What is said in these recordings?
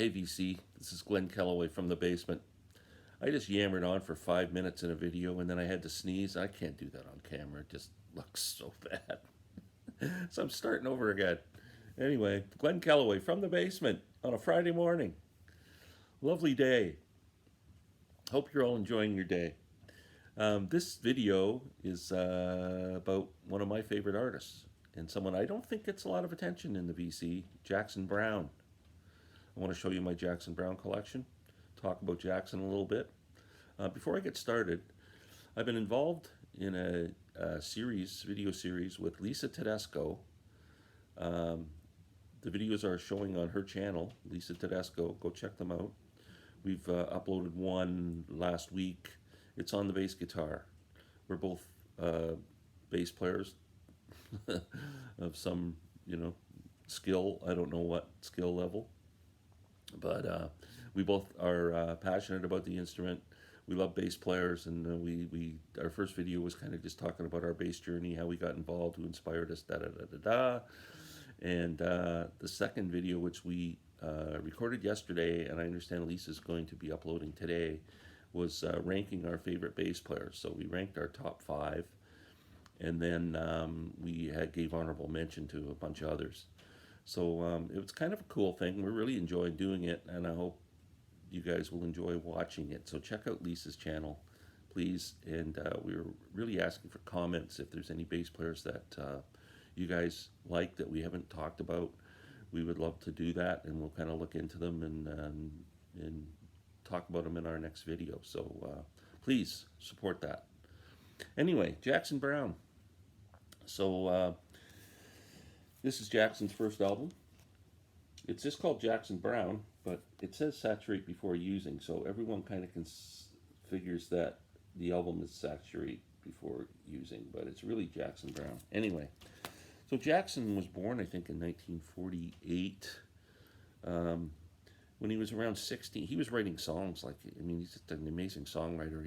Hey VC, this is Glen Kellaway from the basement. I just yammered on for 5 minutes in a video and then I had to sneeze. I can't do that on camera. It just looks so bad. So I'm starting over again. Anyway, Glen Kellaway from the basement on a Friday morning. Lovely day. Hope you're all enjoying your day. This video is about one of my favorite artists and someone I don't think gets a lot of attention in the VC, Jackson Browne. I want to show you my Jackson Browne collection, talk about Jackson a little bit. Before I get started, I've been involved in a video series with Lisa Tedesco. The videos are showing on her channel, Lisa Tedesco. Go check them out. We've uploaded one last week. It's on the bass guitar. We're both bass players of some, skill. I don't know what skill level. But we both are passionate about the instrument. We love bass players, and our first video was kind of just talking about our bass journey, how we got involved, who inspired us, da da da da da. And the second video, which we recorded yesterday, and I understand Lisa's going to be uploading today, was ranking our favorite bass players. So we ranked our top 5, and then we gave honorable mention to a bunch of others. So it was kind of a cool thing. We're really enjoying doing it, and I hope you guys will enjoy watching it. So check out Lisa's channel, please. And we're really asking for comments if there's any bass players that you guys like that we haven't talked about. We would love to do that, and we'll kind of look into them and talk about them in our next video. So please support that. Anyway, Jackson Browne. So this is Jackson's first album. It's just called Jackson Browne, but it says saturate before using, so everyone kind of figures that the album is saturate before using, but it's really Jackson Browne. Anyway, so Jackson was born, I think, in 1948. When he was around 16, he was writing songs. He's just an amazing songwriter.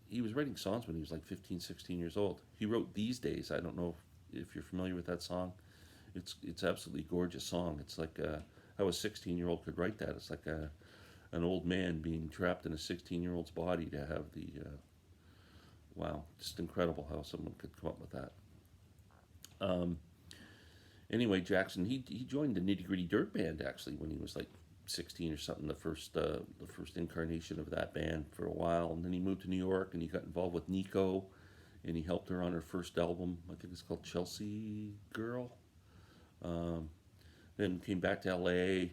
He was writing songs when he was like 15, 16 years old. He wrote These Days. I don't know if you're familiar with that song. It's absolutely gorgeous song. It's like how a 16-year-old could write that. It's like an old man being trapped in a 16-year-old's body to have the wow, just incredible how someone could come up with that. Anyway, Jackson he joined the Nitty Gritty Dirt Band actually when he was like 16 or something. The first incarnation of that band for a while, and then he moved to New York and he got involved with Nico, and he helped her on her first album. I think it's called Chelsea Girl. Then came back to LA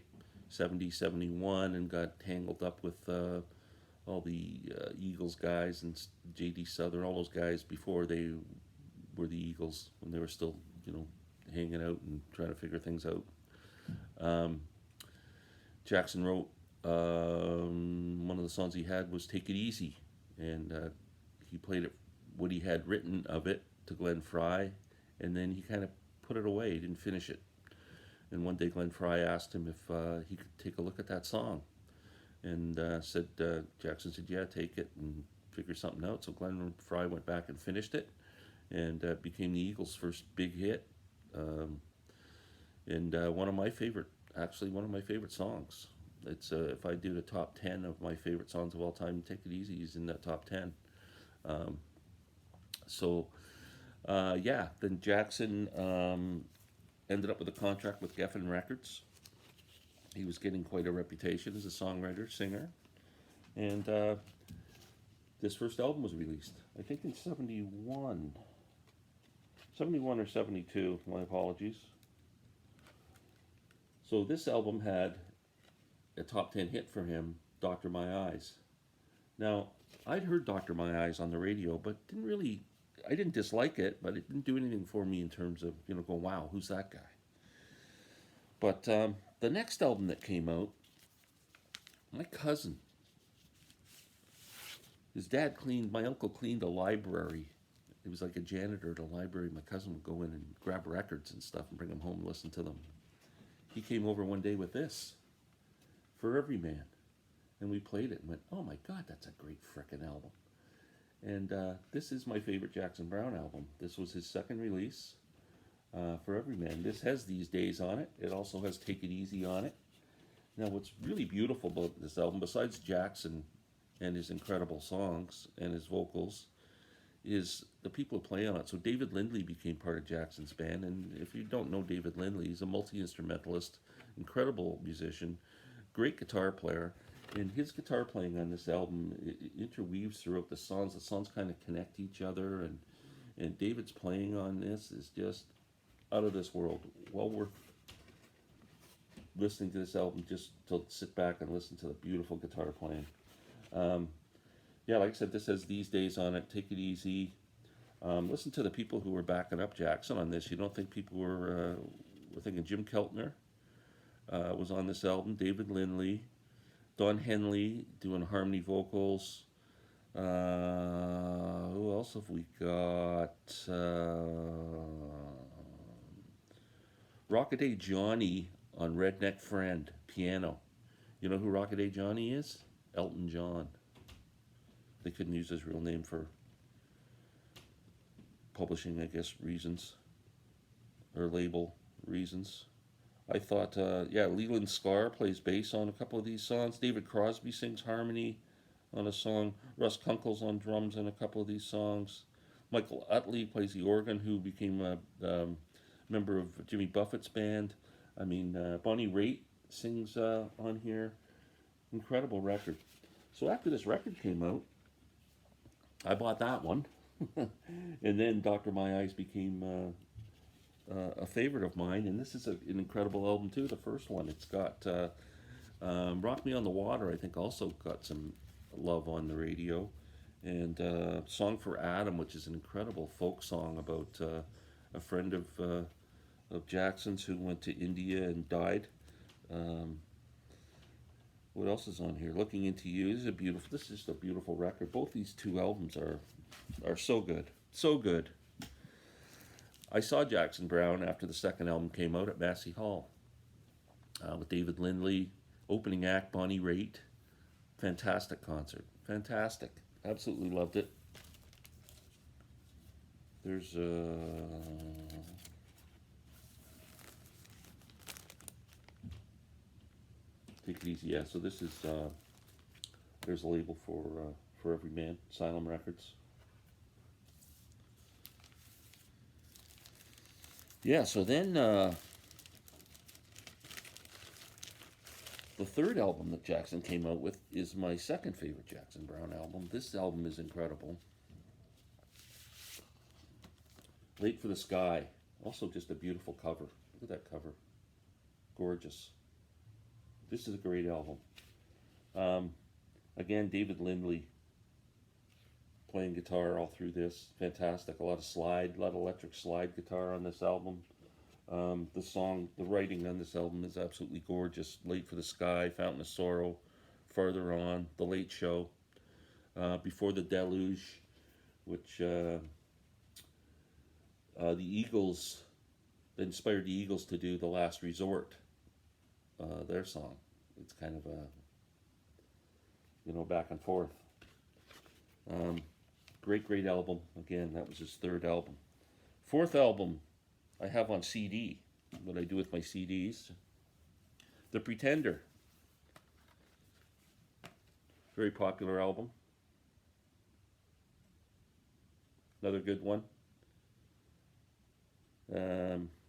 70, 71 and got tangled up with all the Eagles guys and J.D. Southern, all those guys before they were the Eagles, when they were still, hanging out and trying to figure things out. Jackson wrote, one of the songs he had was Take It Easy, and he played it, what he had written of it, to Glenn Frey, and then he kind of put it away. He didn't finish it. And one day Glenn Frey asked him if he could take a look at that song, and Jackson said, yeah, take it and figure something out. So Glenn Frey went back and finished it, and became the Eagles' first big hit, and one of my favorite songs. It's if I do the top 10 of my favorite songs of all time, Take It Easy is in that top 10. Then Jackson ended up with a contract with Geffen Records. He was getting quite a reputation as a songwriter, singer, and this first album was released, I think, in 71 or 72, my apologies. So this album had a top 10 hit for him, Dr. My Eyes. Now, I'd heard Dr. My Eyes on the radio, but I didn't dislike it, but it didn't do anything for me in terms of, going, wow, who's that guy? But the next album that came out, my cousin, my uncle cleaned a library. It was like a janitor at a library. My cousin would go in and grab records and stuff and bring them home and listen to them. He came over one day with this, For Every Man, and we played it and went, oh my God, that's a great frickin' album. And this is my favorite Jackson Browne album. This was his second release, For Every Man. This has These Days on it. It also has Take It Easy on it. Now, what's really beautiful about this album, besides Jackson and his incredible songs and his vocals, is the people who play on it. So David Lindley became part of Jackson's band, and if you don't know David Lindley, he's a multi-instrumentalist, incredible musician, great guitar player, and his guitar playing on this album interweaves throughout the songs. The songs kind of connect each other, and David's playing on this is just out of this world. Well worth listening to this album just to sit back and listen to the beautiful guitar playing. Yeah, like I said, this has These Days on it. Take it easy. Listen to the people who were backing up Jackson on this. You don't think people were thinking Jim Keltner was on this album, David Lindley, Don Henley doing harmony vocals. Who else have we got? Rockaday Johnny on Redneck Friend, piano. You know who Rockaday Johnny is? Elton John. They couldn't use his real name for publishing, I guess, reasons, or label reasons. I thought, yeah, Leland Sklar plays bass on a couple of these songs. David Crosby sings harmony on a song. Russ Kunkel's on drums in a couple of these songs. Michael Utley plays the organ, who became a member of Jimmy Buffett's band. I mean, Bonnie Raitt sings on here. Incredible record. So after this record came out, I bought that one. And then Dr. My Eyes became a favorite of mine. And this is an incredible album too, the first one. It's got Rock Me on the Water, I think, also got some love on the radio. And Song for Adam, which is an incredible folk song about a friend of Jackson's who went to India and died. What else is on here? Looking Into You. This is just a beautiful record. Both these two albums are so good. So good. I saw Jackson Browne after the second album came out at Massey Hall with David Lindley, opening act Bonnie Raitt. Fantastic concert. Fantastic. Absolutely loved it. There's Take It Easy. Yeah, so this is there's a label for every man, Asylum Records. Yeah, so then the third album that Jackson came out with is my second favorite Jackson Browne album. This album is incredible. Late for the Sky. Also just a beautiful cover. Look at that cover. Gorgeous. This is a great album. Again, David Lindley playing guitar all through this. Fantastic. A lot of electric slide guitar on this album. The writing on this album is absolutely gorgeous. Late for the Sky, Fountain of Sorrow, Farther On, The Late Show, Before the Deluge, which the Eagles inspired the Eagles to do The Last Resort, their song. It's kind of back and forth. Great album. Again, that was his third album. Fourth album I have on CD, what I do with my CDs. The Pretender. Very popular album. Another good one.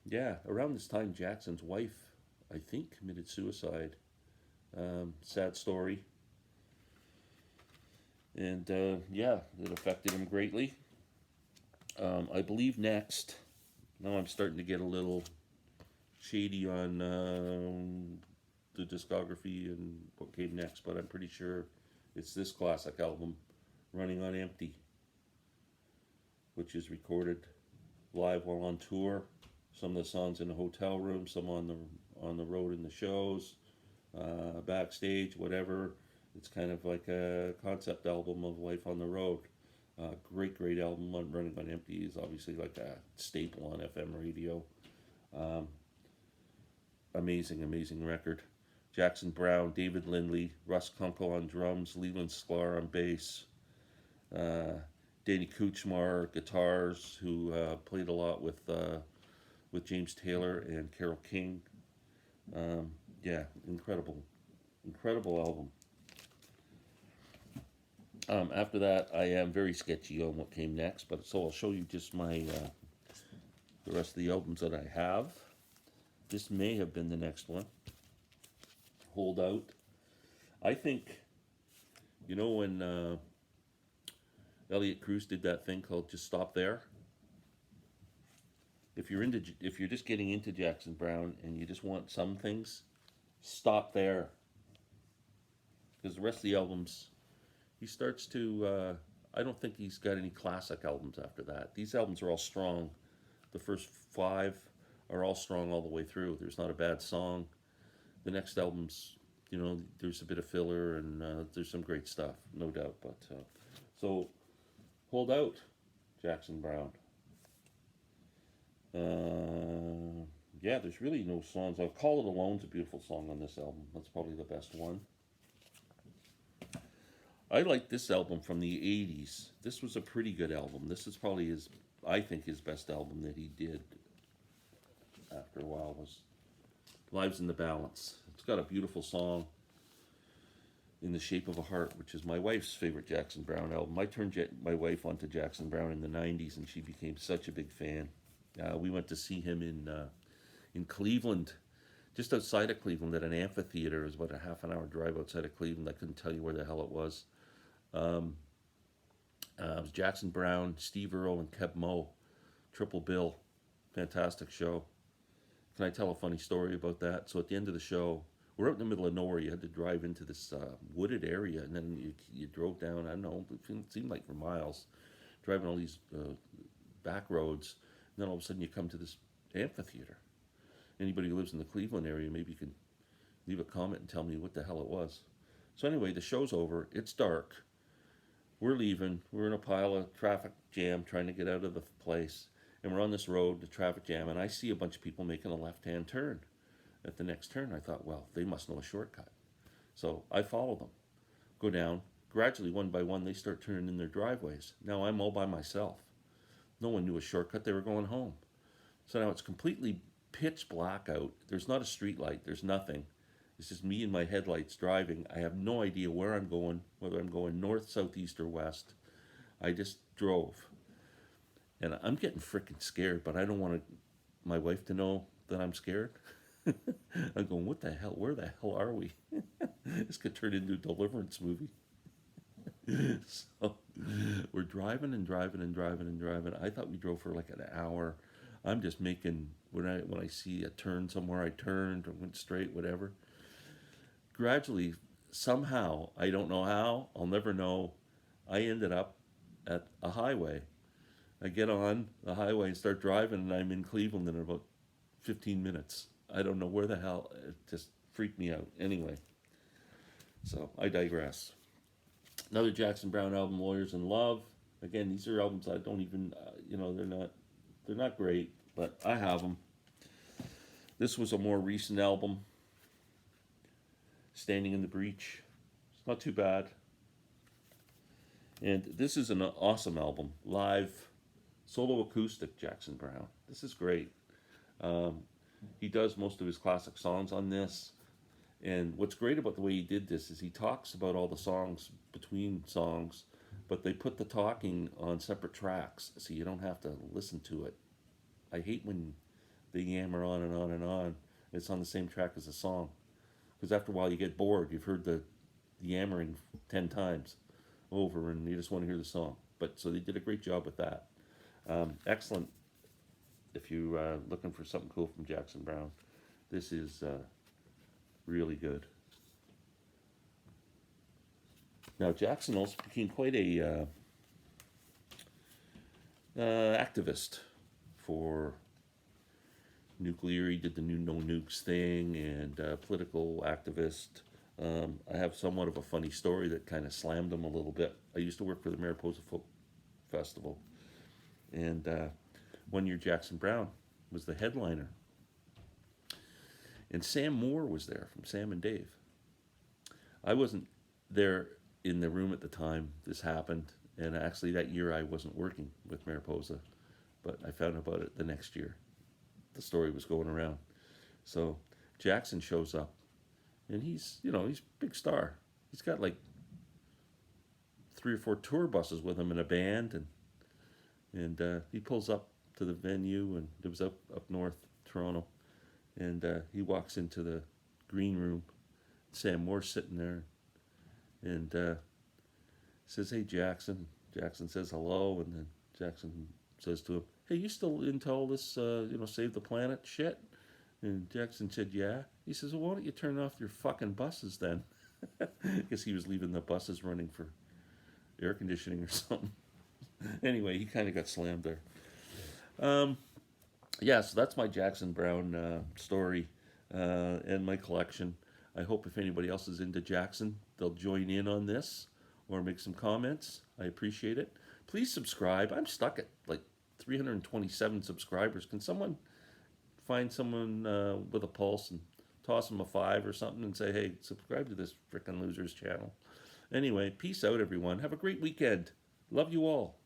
Yeah, around this time, Jackson's wife, I think, committed suicide. Sad story. And yeah, it affected him greatly. I believe next, now I'm starting to get a little shady on the discography and what came next, but I'm pretty sure it's this classic album, Running on Empty, which is recorded live while on tour. Some of the songs in the hotel room, some on the road in the shows, backstage, whatever. It's kind of like a concept album of life on the road. Great album. Running on Empty is obviously like a staple on FM radio. Amazing record. Jackson Browne, David Lindley, Russ Kunkel on drums, Leland Sklar on bass, Danny Kuchmar guitars, who played a lot with James Taylor and Carole King. Yeah, incredible Incredible album. After that, I am very sketchy on what came next, but so I'll show you just my the rest of the albums that I have. This may have been the next one. Hold Out. I think, you know, when Elliot Cruz did that thing called Just Stop There. If you're just getting into Jackson Browne and you just want some things, stop there. Because the rest of the albums, he starts to. I don't think he's got any classic albums after that. These albums are all strong. The first five are all strong all the way through. There's not a bad song. The next albums, you know, there's a bit of filler and there's some great stuff, no doubt. But so, Hold Out, Jackson Browne. Yeah, there's really no songs. I'll Call It Alone's a beautiful song on this album. That's probably the best one. I like this album from the 80s. This was a pretty good album. This is probably I think his best album that he did after a while was Lives in the Balance. It's got a beautiful song, In the Shape of a Heart, which is my wife's favorite Jackson Browne album. I turned my wife onto Jackson Browne in the 90s, and she became such a big fan. We went to see him in Cleveland, just outside of Cleveland at an amphitheater. It was about a half an hour drive outside of Cleveland. I couldn't tell you where the hell it was. It was Jackson Browne, Steve Earle, and Keb Mo. Triple bill. Fantastic show. Can I tell a funny story about that? So at the end of the show, we're out in the middle of nowhere. You had to drive into this wooded area, and then you drove down, I don't know, it seemed like for miles, driving all these back roads, and then all of a sudden you come to this amphitheater. Anybody who lives in the Cleveland area, maybe you can leave a comment and tell me what the hell it was. So anyway, the show's over. It's dark. We're leaving. We're in a pile of traffic jam trying to get out of the place. And we're on this road, the traffic jam, and I see a bunch of people making a left-hand turn. At the next turn, I thought, well, they must know a shortcut. So I follow them, go down. Gradually, one by one, they start turning in their driveways. Now I'm all by myself. No one knew a shortcut. They were going home. So now it's completely pitch black out. There's not a street light. There's nothing. It's just me and my headlights driving. I have no idea where I'm going, whether I'm going north, south, east, or west. I just drove. And I'm getting freaking scared, but I don't want my wife to know that I'm scared. I'm going, what the hell? Where the hell are we? This could turn into a Deliverance movie. So we're driving and driving and driving and driving. I thought we drove for like an hour. I'm just making, when I see a turn somewhere, I turned or went straight, whatever. Gradually, somehow, I don't know how, I'll never know, I ended up at a highway. I get on the highway and start driving, and I'm in Cleveland in about 15 minutes. I don't know where the hell. It just freaked me out. Anyway, so I digress. Another Jackson Browne album, Lawyers in Love. Again, these are albums I don't even, they're not great, but I have them. This was a more recent album, Standing in the Breach. It's not too bad. And this is an awesome album, live, solo acoustic Jackson Browne. This is great. He does most of his classic songs on this. And what's great about the way he did this is he talks about all the songs between songs, but they put the talking on separate tracks, so you don't have to listen to it. I hate when they yammer on and on and on. It's on the same track as the song. Because after a while you get bored. You've heard the yammering 10 times over, and you just want to hear the song. But so they did a great job with that. Excellent. If you're looking for something cool from Jackson Browne, this is really good. Now Jackson also became quite a activist for nuclear. He did the new no nukes thing, and political activist. I have somewhat of a funny story that kind of slammed him a little bit. I used to work for the Mariposa Folk Festival, and one year Jackson Browne was the headliner, and Sam Moore was there from Sam and Dave. I wasn't there in the room at the time this happened, and actually that year I wasn't working with Mariposa, but I found about it the next year. The story was going around. So Jackson shows up, and he's he's a big star. He's got like 3 or 4 tour buses with him in a band, and he pulls up to the venue, and it was up north Toronto, and he walks into the green room. Sam Moore's sitting there, and says, "Hey, Jackson." Jackson says hello, and then Jackson says to him, "Hey, you still into all this, save the planet shit?" And Jackson said, "Yeah." He says, "Well, why don't you turn off your fucking buses then?" I guess he was leaving the buses running for air conditioning or something. Anyway, he kind of got slammed there. Yeah, so that's my Jackson Browne story and my collection. I hope if anybody else is into Jackson, they'll join in on this or make some comments. I appreciate it. Please subscribe. I'm stuck at like 327 subscribers. Can someone find someone with a pulse and toss them a 5 or something and say, "Hey, subscribe to this frickin' loser's channel"? Anyway, peace out, everyone. Have a great weekend. Love you all.